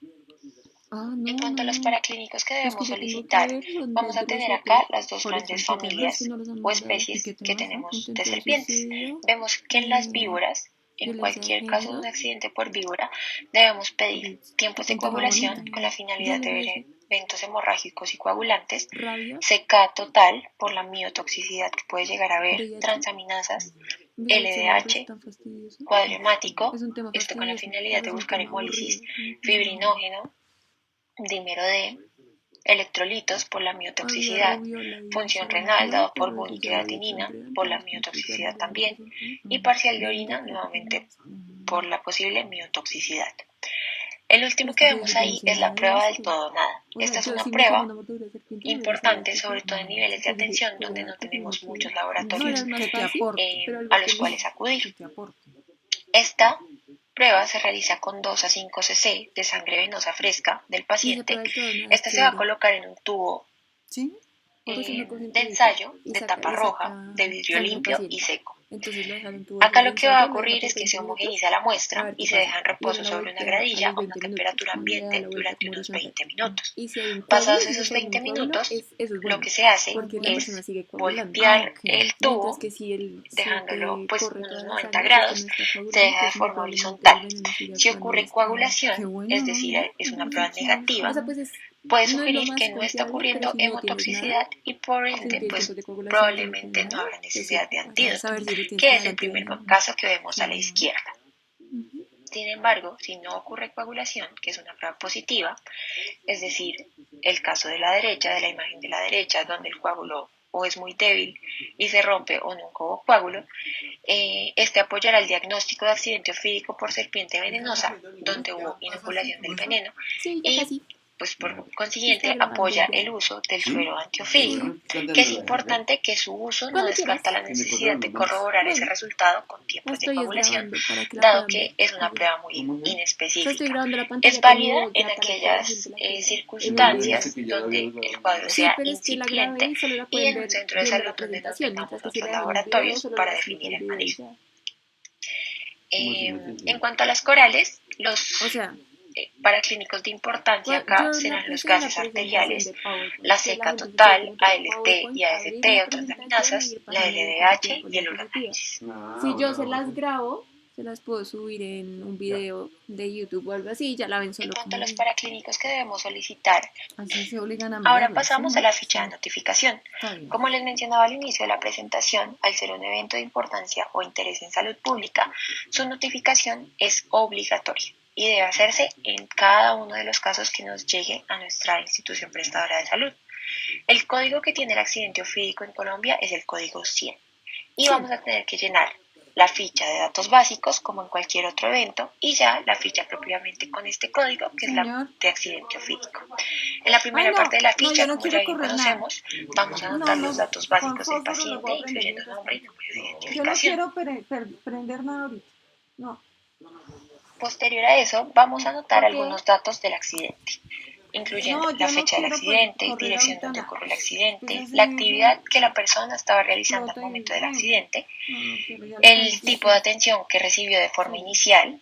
En cuanto a los paraclínicos que debemos yo tengo que solicitar, ver son vamos a de tener los acá otros. las dos Por eso, grandes ¿qué temas? familias No los han o mandado. especies qué que temas son? tenemos de Intento de serpientes. suicidio, Vemos que en las víboras, en violencia de cualquier caso de género, un accidente por víbora, debemos pedir tiempos de Toma coagulación bonita. con la Yo finalidad de le ver dije eventos hemorrágicos y coagulantes, rabia, CK total por la miotoxicidad que puede llegar a haber, VIH. transaminasas, VIH me parece LDH, tan fastidioso. cuadrimático, Es un tema esto con la fastidioso. finalidad de Es un buscar tema hemólisis, aburrido. fibrinógeno, dímero D, electrolitos por la Había miotoxicidad, rubiola y función sabana renal color, dado por pero eso ya lo he dicho buñqueratinina antes, por la entonces ya miotoxicidad no también representa. y parcial de 20 orina creo que nuevamente tenemos. por la posible miotoxicidad. El Pero último es que que yo vemos no ahí sé es la nada de prueba del esto. todo o nada. O Esta sea, es yo una si me quedo una prueba mordedura de serpiente, yo hubiera sabido importante que sobre fue. todo en niveles de Entonces dije, atención donde no juega, porque tenemos como muchos que no laboratorios era más Que te fácil, aporte. pero algo a los que cuales Que acudir. te aporte. Esta prueba se realiza con 2 a 5 cc de sangre venosa fresca del y esa paciente. prueba del todo nada es Esta se va a chévere. colocar en un tubo ¿Sí? Pues uno coge un de tubito ensayo y de tapa le roja saca de vidrio sangre al limpio y paciente. seco. Entonces lo dejan en un tubo Acá de lo que va a ensayo, lo deja ocurrir por es que 20 se minutos homogeniza la a muestra ver y qué se pasa. deja en Y uno reposo la sobre una voltea a gradilla los a una 20 minutos temperatura y le da ambiente la vuelta durante como unos horizontal. 20 minutos. Y si hay un coágulo, Pasados si se esos forma 20 un coágulo, minutos, eso es lo bueno, que se hace porque la persona es sigue coagulando. Ah, voltear ok. el Mientras tubo que si dejándolo te pues corre unos toda la 90 sangre, este no grados, está se coagulando, deja de entonces muy forma probablemente el horizontal. veneno sigue Si actuando y ocurre está... Qué coagulación, bueno, es ¿no? decir, Mira. es una Muy prueba chévere. negativa, O sea, pues puede no es lo sugerir más que no está confiable, pero ocurriendo si no tienes nada, hemotoxicidad y por si no ende, tienes tiempos pues de coagulación, si no tienes probablemente no nada, habrá pues necesidad sí, de vas a antídoto, saber si le tienes que que es dar el primer antiveneno. caso que vemos a la Claro. izquierda. Sin embargo, si no ocurre coagulación, que es una prueba positiva, es decir, el caso de la derecha, de la imagen de la derecha, donde el coágulo o es muy débil y se rompe o nunca hubo coágulo, este apoyará el diagnóstico de accidente ofídico por serpiente venenosa, donde hubo inoculación del veneno, Sí, ya y casi. pues por Se está consiguiente grabando apoya ya. el uso del suero antiofídico, que es importante que su uso no Cuando quieras. descarta la necesidad de corroborar ese Bueno, resultado con la tiempos de estoy coagulación, grabando para que la dado puedan ver. que es una Y ya. prueba muy O sea, estoy inespecífica. grabando la Es pantalla con mi válida voz en ya para que la aquellas gente la pueda ver en un video. circunstancias donde el cuadro Sí, sea pero es que la grabé incipiente y solo la y pueden en un ver centro de viendo salud la donde no presentación, mientras tengamos que si otros la dejan en video, laboratorios solo le para das clic definir al el video y manejo. ya. En cuanto a las corales, O sea, paraclínicos de importancia acá yo la serán los puse en la gases presentación arteriales, de PowerPoint, la que la seca gente se puede total, meter a ALT PowerPoint, y abrir la AST o presentación e transaminasas, ir la pasando diapositiva LDH por y el diapositiva. uracálisis. Si yo se las grabo, se las puedo subir en un video de YouTube o algo así, ya la ven En solo cuanto a como los paraclínicos que debemos solicitar, Así se obligan a ahora mirarlas, ¿sí, pasamos no? a la ficha de Sí, notificación. está bien. Como les mencionaba al inicio de la presentación, al ser un evento de importancia o interés en salud pública, su notificación es obligatoria y debe hacerse en cada uno de los casos que nos llegue a nuestra institución prestadora de salud. El código que tiene el accidente ofídico en Colombia es el código 100 y vamos a tener que llenar la ficha de datos básicos como en cualquier otro evento y ya la ficha propiamente con este código que es la Señor. de accidente ofídico. En la Ay, primera no, parte de la no, ficha, yo no como ya quiero bien correr nada. conocemos, vamos a No, anotar no, los datos con básicos del fósforo lo paciente, puedo prender incluyendo mientras nombre y tanto. número de Yo no identificación. quiero prender nada ahorita. No. Posterior a eso, vamos a anotar ¿Por qué? algunos datos del accidente, incluyendo No, la yo no fecha del quiero accidente, correr dirección ahorita donde nada. ocurrió el Después accidente, hace la eso, actividad que la persona estaba realizando al explota y momento del bueno. accidente, No, no quiero, ya le el calenté tipo de aquí. atención que recibió de forma Sí. inicial,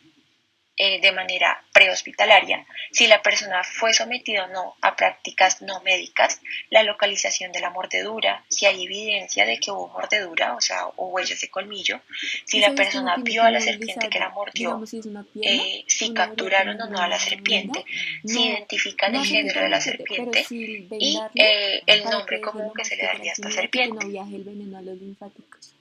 de manera prehospitalaria, si la persona fue sometida o no a prácticas no médicas, la localización de la mordedura, si hay evidencia de que hubo mordedura, o sea, o huellas de colmillo, si ¿Y la sabes que uno persona tiene vio que a la serpiente movilizar, que la mordió, digamos, si es una pierna, si uno debería capturaron o no a la tenerlo serpiente, vendado? si No, identifican no el hace que género se de la recupere, pero serpiente sí y vendarlo el para que nombre deje común lo que más se le que daría a esta tracciones y que serpiente. no viaje el veneno a los linfáticos.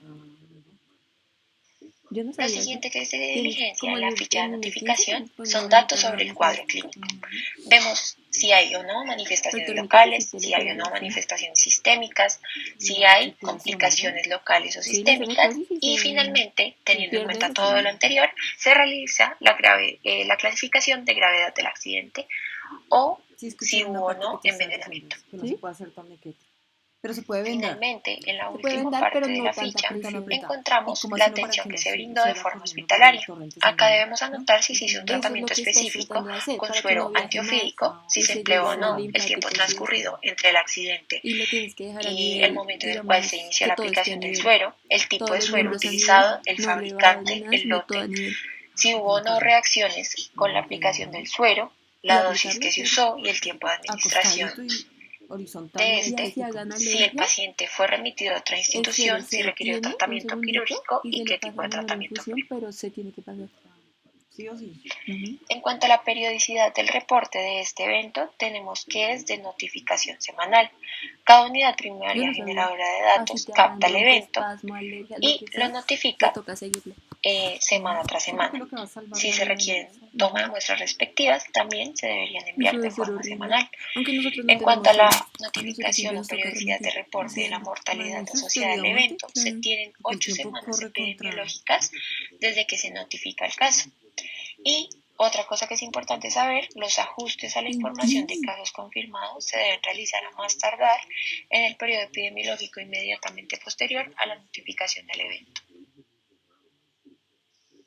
Yo no Lo sabía eso. siguiente que se Tienes diligencia como en la ficha de en el 15 notificación ponen son ahí datos sobre para el meter cuadro las cosas. clínico. Vemos si hay o no El manifestaciones torniquete sí locales, te le si hay pega o no la acción. manifestaciones sistémicas, si La hay circulación, ¿verdad? complicaciones locales o Sí, la sistémicas semitosis sí y finalmente, se teniendo en pierde cuenta la todo lo acción. anterior, se realiza la clasificación de gravedad del accidente o Sí, escuché si una hubo o parte que no tú estás diciendo envenenamiento. eso, que no se ¿Sí? puede hacer torniquete. Pero se puede vendar. Finalmente, en la Se puede última vendar, pero parte de no la tanta ficha, Tan presión. apretado. ¿Y encontramos cómo la así no para atención que que no se se brindó de siga forma corriendo por el hospitalaria. torrente Acá sanguíneo? debemos ¿No? anotar si se Eso hizo un no es. Eso es lo tratamiento que estás específico tratando de hacer, con para que suero no viaje más antiofídico, si y se se empleó llegue o a los no el tiempo linfáticos y eso. transcurrido entre el accidente Y lo tienes que dejar a y el nivel, momento en el cual se digamos, inició que la todo esté a aplicación del nivel. suero, el tipo Todos de los suero miembros a nivel, utilizado, el no elevado ni fabricante, nada, el sino todo a lote, nivel. si hubo o no reacciones con la aplicación del suero, Y la dosis aplicarlo, que se claro. usó y el tiempo de administración Acostadito y horizontal de y Y este, así rectico. hagan si el alergia, paciente fue remitido a otra el suero institución, se si requirió detiene un tratamiento segundito quirúrgico y y se le qué pasa tipo de mejor la tratamiento fue. infusión, pero se tiene que pasar. Sí o sí. Ujú. En cuanto a la periodicidad del reporte de este evento, tenemos que es de notificación semanal. Cada unidad Yo primaria no sabía. generadora de Así datos te hagan capta el evento broncoespasmo, alergia, lo y que lo sea, le notifica toca seguirlo. semana tras Sí, porque semana. lo que va a salvar Si la se vida de la requieren persona. toma de muestras respectivas, también se deberían Eso enviar de debe ser forma horrible. semanal. Aunque nosotros no En cuanto a tenemos la suero. Nosotros siempre notificación o nos toca periodicidad de remitir. reporte de la Sí. mortalidad Imagínese usted, asociada al digamos, evento, se Claro. tienen porque el 8 tiempo semanas corre contra... epidemiológicas desde que se notifica el caso. Y otra cosa que es importante saber, los ajustes a la información de casos confirmados se deben realizar a más tardar en el periodo epidemiológico inmediatamente posterior a la notificación del evento.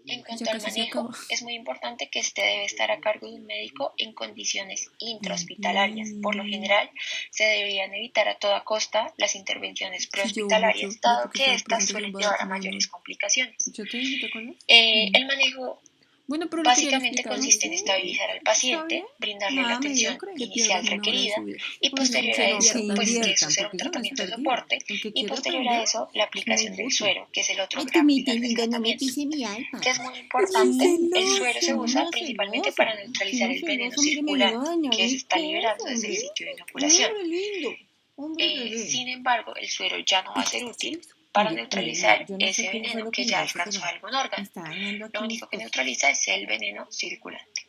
En Ya cuanto al casi se manejo, acaba. es muy importante que este debe estar a cargo de un médico en condiciones intrahospitalarias. Por lo general, se deberían evitar a toda costa las intervenciones Sí llevo mucho, prehospitalarias, después dado que que esta estas presentación suelen va a dar llevar a como 1 mayores hora. complicaciones. ¿Yo te dije, te acuerdas? El manejo Bueno, pero lo querían básicamente explicar consiste en así. estabilizar al ¿Está bien? paciente, brindarle la Nada, atención mediocre. Que inicial pierdan 1 hora de su requerida vida. y Porque posterior se a No, que eso, pues pierdan. de eso inviertan, será un porque eso no es tratamiento de pérdida. soporte El que y quiere posterior a aprender eso la es muy aplicación del útil. suero, que es el otro Ay, gran mi pilar del linda, no me tratamiento. pise mi iPad. Que es muy Es muy importante, el suero se celoso. usa Muy principalmente celoso. para Si neutralizar no el veneno celoso, mire, me vino a circulante dañar que se mi está cosa, liberando desde el hombre. sitio de inoculación. Hombre lindo. Hombre bebé. Sin embargo, el suero ya no va a ser útil para Mire, neutralizar yo no sé ese qué fue veneno lo que que ya me hizo, alcanzó pero algún me órgano. está dañando Lo aquí mis único que cosas. neutraliza es el veneno circulante.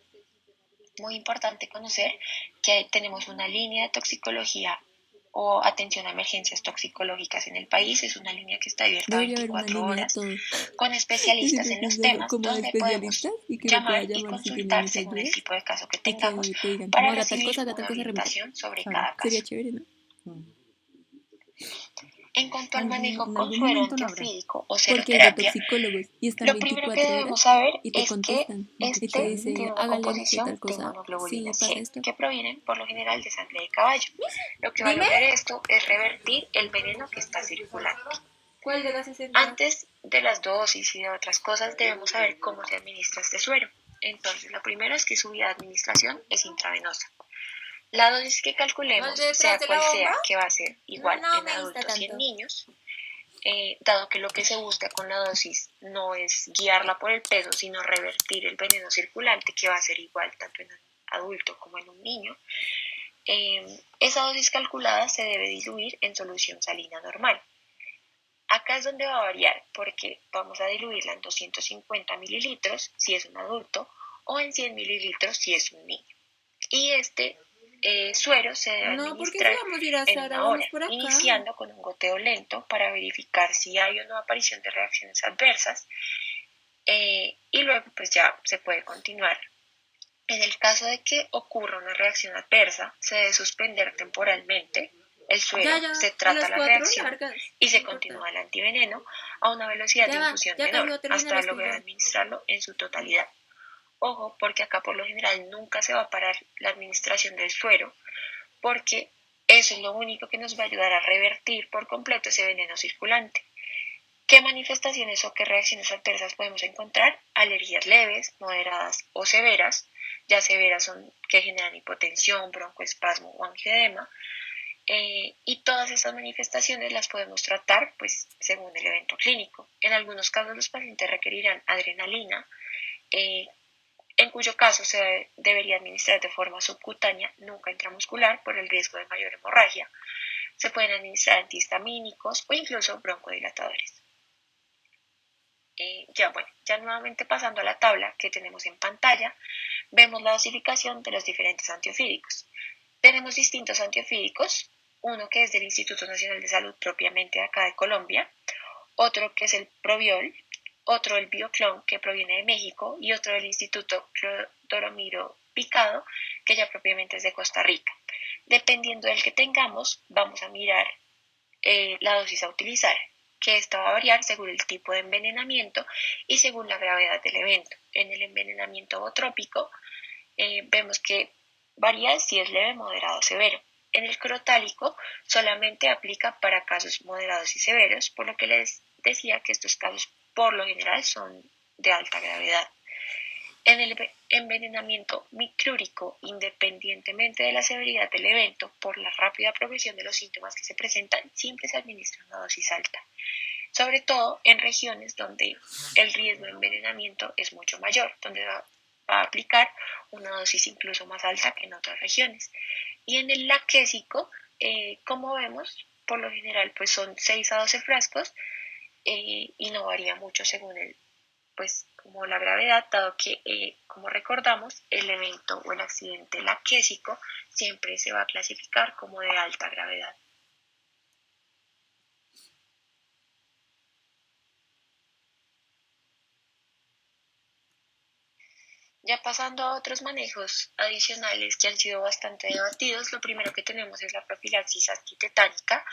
Muy importante conocer que tenemos una línea de toxicología o atención a emergencias toxicológicas en el país. Es una línea que está abierta Debería haber una 24 línea de horas todo. con Yo especialistas siempre en los pienso eso, temas como de donde podemos especialistas y que uno pueda llamar y llamar si tiene consultar muchas según el dudas tipo de caso que y tengamos que te digan, como para haga recibir tal una cosa, remite. orientación sobre Claro. cada Sería caso. chévere, ¿no? En cuanto al manejo En con algún suero momento lo habrá. antiofídico o Porque hay de seroterapia, toxicólogos y están lo primero que 24 horas debemos saber y te es que contestan y te este dice, tiene una hágale no sé composición tal de cosa, sí, inmunoglobulinas pasa G, esto. que provienen por lo general de sangre de caballo. Lo que va a Dime, lograr esto es revertir el veneno que está circulando. ¿cuál de las 60? Antes de las dosis y de otras cosas, debemos saber cómo se administra este suero. Entonces, lo primero es que su vía de administración es intravenosa. La dosis que calculemos, ¿Al de detrás sea de cual la bomba? sea, que va a ser igual No en me gusta adultos y en tanto. niños, dado que lo que se busca con la dosis no es guiarla por el peso, sino revertir el veneno circulante, que va a ser igual tanto en un adulto como en un niño. Esa dosis calculada se debe diluir en solución salina normal. Acá es donde va a variar, porque vamos a diluirla en 250 mililitros si es un adulto o en 100 mililitros si es un niño. Y este suero se debe No, porque si administrar vamos a ir a en Sara, una hora, vamos por acá. iniciando con un goteo lento para verificar si hay o no aparición de reacciones adversas, y luego pues ya se puede continuar. En el caso de que ocurra una reacción adversa, se debe suspender temporalmente el suero, Ya, se a trata las la 4 reacción largas. y No se importa. continúa el antiveneno a una velocidad de infusión Ya casi menor va a terminar hasta esto y lograr ya. administrarlo en su totalidad. Ojo, porque acá por lo general nunca se va a parar la administración del suero, porque eso es lo único que nos va a ayudar a revertir por completo ese veneno circulante. ¿Qué manifestaciones o qué reacciones adversas podemos encontrar? Alergias leves, moderadas o severas. Ya severas son que generan hipotensión, broncoespasmo o angioedema. Y todas estas manifestaciones las podemos tratar pues según el evento clínico. En algunos casos los pacientes requerirán adrenalina, en cuyo caso se debería administrar de forma subcutánea, nunca intramuscular, por el riesgo de mayor hemorragia. Se pueden administrar antihistamínicos o incluso broncodilatadores. Ya nuevamente pasando a la tabla que tenemos en pantalla, vemos la dosificación de los diferentes antiofídicos. Tenemos distintos antiofídicos, uno que es del Instituto Nacional de Salud propiamente de acá de Colombia, otro que es el Proviol, otro el Bioclon que proviene de México y otro del Instituto Clodomiro Picado que ya propiamente es de Costa Rica. Dependiendo del que tengamos, vamos a mirar la dosis a utilizar, que esta va a variar según el tipo de envenenamiento y según la gravedad del evento. En el envenenamiento botrópico vemos que varía si es leve, moderado o severo. En el crotálico solamente aplica para casos moderados y severos, por lo que les decía que estos casos por lo general son de alta gravedad. En el envenenamiento micrúrico, independientemente de la severidad del evento, por la rápida progresión de los síntomas que se presentan, siempre se administra una dosis alta, sobre todo en regiones donde el riesgo de envenenamiento es mucho mayor, donde va a aplicar una dosis incluso más alta que en otras regiones. Y en el laquésico, como vemos, por lo general pues son 6 a 12 frascos, y no varía mucho según pues como la gravedad, dado que, como recordamos, el evento o el accidente laquésico siempre se va a clasificar como de alta gravedad. Ya pasando a otros manejos adicionales que han sido bastante debatidos, lo primero que tenemos es la profilaxis antitetánica.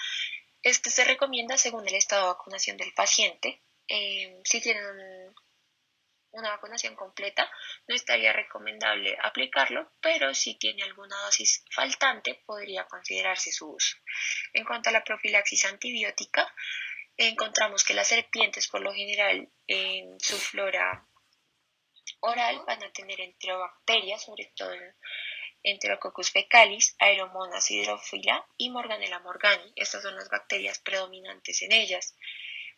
Este se recomienda según el estado de vacunación del paciente. Si tienen una vacunación completa, no estaría recomendable aplicarlo, pero si tiene alguna dosis faltante, podría considerarse su uso. En cuanto a la profilaxis antibiótica, encontramos que las serpientes, por lo general, en su flora oral van a tener enterobacterias, sobre todo Enterococcus fecalis, Aeromonas hydrophila y Morganella morgani. Estas son las bacterias predominantes en ellas.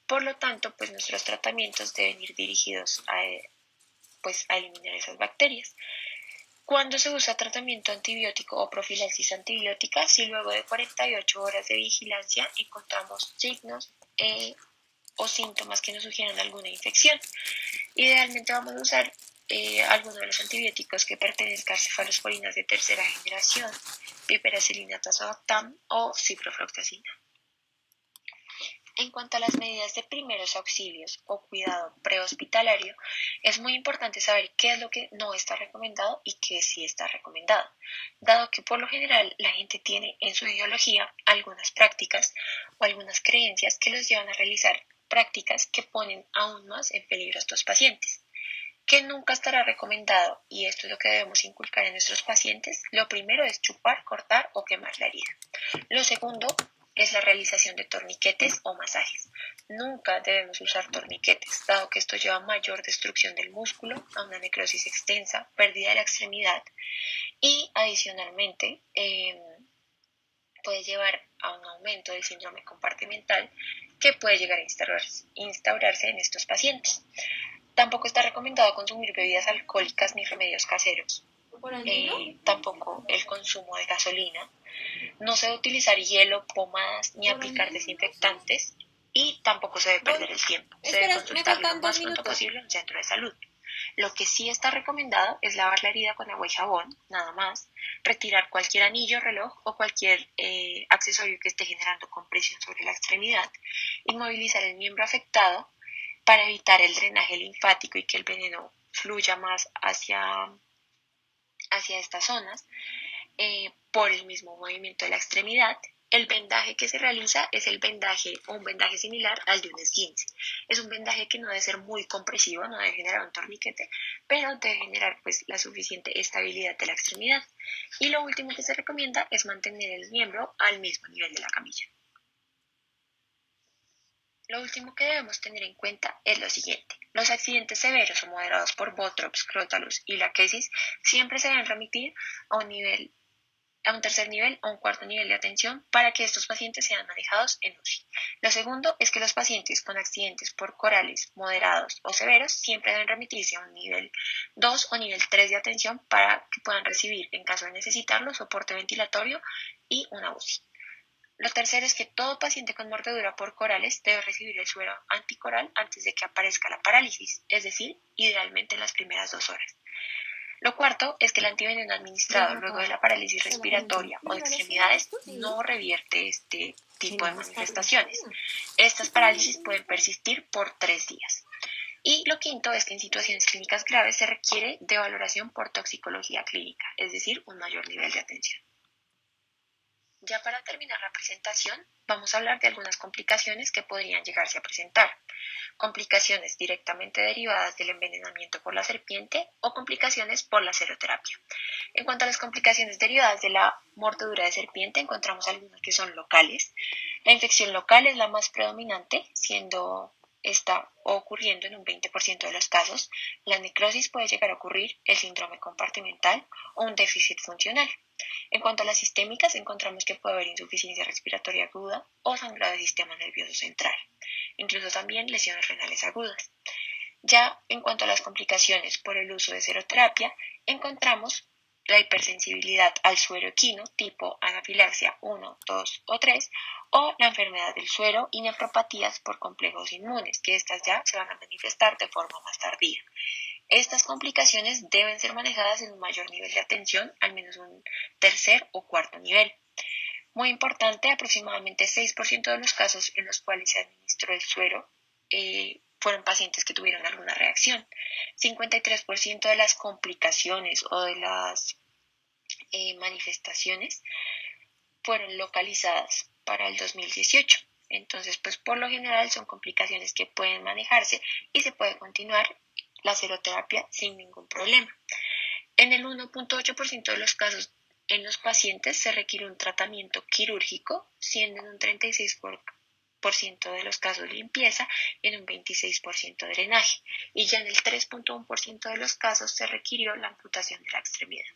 Por lo tanto, pues nuestros tratamientos deben ir dirigidos a eliminar esas bacterias. Cuando se usa tratamiento antibiótico o profilaxis antibiótica, si luego de 48 horas de vigilancia encontramos signos o síntomas que nos sugieran alguna infección, idealmente vamos a usar alguno de los antibióticos que pertenezcan a cefalosporinas de tercera generación, piperacillina tazobactam o ciprofloxacina. En cuanto a las medidas de primeros auxilios o cuidado prehospitalario, es muy importante saber qué es lo que no está recomendado y qué sí está recomendado, dado que por lo general la gente tiene en su ideología algunas prácticas o algunas creencias que los llevan a realizar prácticas que ponen aún más en peligro a estos pacientes. Que nunca estará recomendado, y esto es lo que debemos inculcar en nuestros pacientes, lo primero es chupar, cortar o quemar la herida. Lo segundo es la realización de torniquetes o masajes. Nunca debemos usar torniquetes, dado que esto lleva a mayor destrucción del músculo, a una necrosis extensa, pérdida de la extremidad y adicionalmente puede llevar a un aumento del síndrome compartimental que puede llegar a instaurarse en estos pacientes. Tampoco está recomendado consumir bebidas alcohólicas ni remedios caseros. Tampoco el consumo de gasolina. No se debe utilizar hielo, pomadas ni aplicar desinfectantes y tampoco se debe perder el tiempo. Se debe consultar lo más pronto posible en un centro de salud. Lo que sí está recomendado es lavar la herida con agua y jabón, nada más, retirar cualquier anillo, reloj o cualquier accesorio que esté generando compresión sobre la extremidad, inmovilizar el miembro afectado para evitar el drenaje linfático y que el veneno fluya más hacia estas zonas por el mismo movimiento de la extremidad. El vendaje que se realiza es un vendaje similar al de un esguince. Es un vendaje que no debe ser muy compresivo, no debe generar un torniquete, pero debe generar pues la suficiente estabilidad de la extremidad. Y lo último que se recomienda es mantener el miembro al mismo nivel de la camilla. Lo último que debemos tener en cuenta es lo siguiente. Los accidentes severos o moderados por Bottrops, Crotalus y Lachesis siempre se deben remitir a un tercer nivel o un cuarto nivel de atención para que estos pacientes sean manejados en UCI. Lo segundo es que los pacientes con accidentes por corales moderados o severos siempre deben remitirse a un nivel 2 o nivel 3 de atención para que puedan recibir, en caso de necesitarlo, soporte ventilatorio y una UCI. Lo tercero es que todo paciente con mordedura por corales debe recibir el suero anticoral antes de que aparezca la parálisis, es decir, idealmente en las primeras 2 horas. Lo cuarto es que el antiveneno administrado luego de la parálisis respiratoria o de extremidades no revierte este tipo de manifestaciones. Estas parálisis pueden persistir por 3 días. Y lo quinto es que en situaciones clínicas graves se requiere de valoración por toxicología clínica, es decir, un mayor nivel de atención. Ya para terminar la presentación, vamos a hablar de algunas complicaciones que podrían llegarse a presentar. Complicaciones directamente derivadas del envenenamiento por la serpiente o complicaciones por la seroterapia. En cuanto a las complicaciones derivadas de la mordedura de serpiente, encontramos algunas que son locales. La infección local es la más predominante, siendo esta ocurriendo en un 20% de los casos. La necrosis puede llegar a ocurrir, el síndrome compartimental o un déficit funcional. En cuanto a las sistémicas, encontramos que puede haber insuficiencia respiratoria aguda o sangrado del sistema nervioso central, incluso también lesiones renales agudas. Ya en cuanto a las complicaciones por el uso de seroterapia, encontramos la hipersensibilidad al suero equino tipo anafilaxia 1, 2 o 3 o la enfermedad del suero y nefropatías por complejos inmunes, que estas ya se van a manifestar de forma más tardía. Estas complicaciones deben ser manejadas en un mayor nivel de atención, al menos un tercer o cuarto nivel. Muy importante, aproximadamente 6% de los casos en los cuales se administró el suero fueron pacientes que tuvieron alguna reacción. 53% de las complicaciones o de las manifestaciones fueron localizadas para el 2018. Entonces, pues por lo general son complicaciones que pueden manejarse y se puede continuar la seroterapia sin ningún problema. En el 1.8% de los casos en los pacientes se requiere un tratamiento quirúrgico, siendo en un 36% de los casos limpieza y en un 26% drenaje. Y ya en el 3.1% de los casos se requirió la amputación de la extremidad.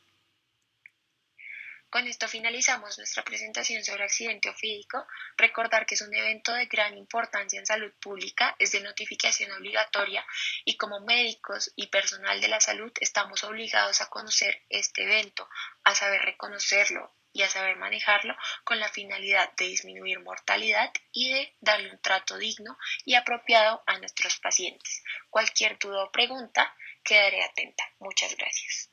Con esto finalizamos nuestra presentación sobre accidente ofídico. Recordar que es un evento de gran importancia en salud pública, es de notificación obligatoria y como médicos y personal de la salud estamos obligados a conocer este evento, a saber reconocerlo y a saber manejarlo con la finalidad de disminuir mortalidad y de darle un trato digno y apropiado a nuestros pacientes. Cualquier duda o pregunta, quedaré atenta. Muchas gracias.